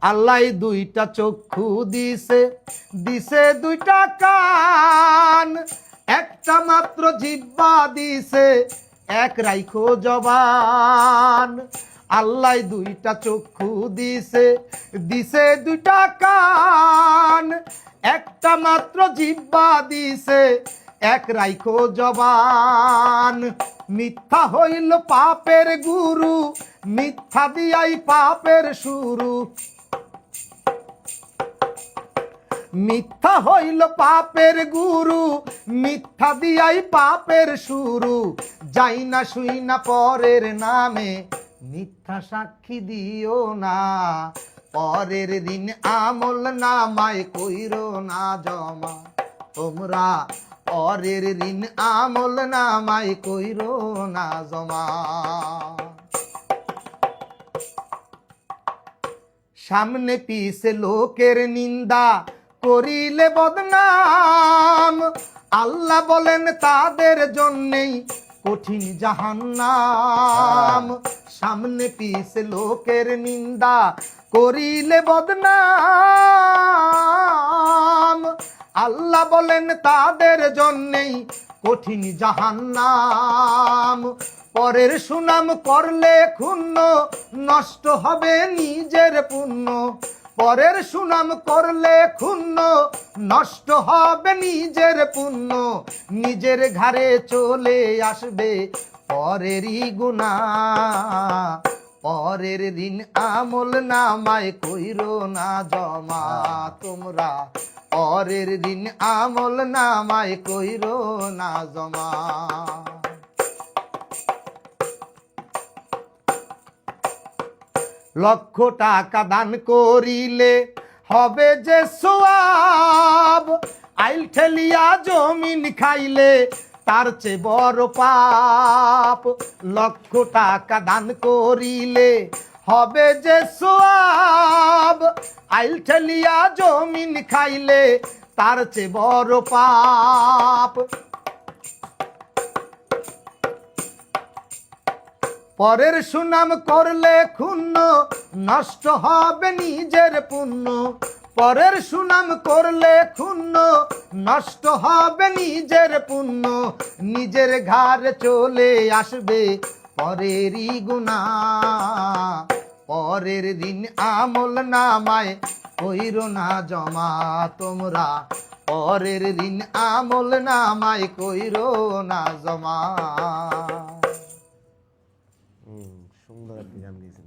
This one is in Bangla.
আল্লাহ দুইটা চক্ষু দিছে, দিছে দুইটা কান, একটা মাত্র জিহ্বা দিছে, এক রাইখো জবান। আল্লাহ দুইটা চক্ষু দিছে, দিছে দুইটা কান, একটা মাত্র জিহ্বা দিছে, এক রাইখো জবান। মিথ্যা হইল পাপের গুরু, মিথ্যা দিয়াই পাপের শুরু। মিথ্যা হইল পাপের গুরু, মিথ্যা দিয়াই পাপের শুরু। যাই না শুই না পরের নামে, মিথ্যা সাক্ষী দিও না। পরের দিন আমল নামায় কইরো না জমা তোমরা, পরের দিন আমল নামায় কইরো না জমা। সামনে পিছে লোকের নিন্দা করিলে বদনাম, আল্লাহ বলেন তাদের জন্যেই কঠিন জাহান্নাম। সামনে পিছে লোকের নিন্দা করিলে বদনাম, আল্লাহ বলেন তাদের জন্যেই কঠিন জাহান্নাম। পরের সুনাম করলে ক্ষুণ্ণ, নষ্ট হবে নিজের পুণ্য। পরের সুনাম করলে ক্ষুণ্ণ, নষ্ট হবে নিজের পুণ্য। নিজের ঘাড়ে চলে আসবে পরেরই গুনাহ, পরের দিন আমল নামায় কইরো না জমা তোমরা, পরের দিন আমল নামায় কইরো না জমা। লক্ষ টাকা দান করিলে হবে যে সওয়াব, আইল ঠেলিয়া জমিন খাইলে তার চেয়ে বড় পাপ। লক্ষ টাকা দান করিলে হবে যে সওয়াব, আইল ঠেলিয়া জমিন খাইলে তার চেয়ে বড় পাপ। পরের সুনাম করলে ক্ষুণ্ণ, নষ্ট হবে নিজের পুণ্য। পরের সুনাম করলে ক্ষুণ্ণ, নষ্ট হবে নিজের পুণ্য। নিজের ঘাড়ে চলে আসবে পরেরই গুনাহ, পরের দিন আমল নামায় কইরো না জমা তোমরা, পরের দিন আমল নামায় কইরো না জমা। সুন্দর আপনি গান গেয়েছেন।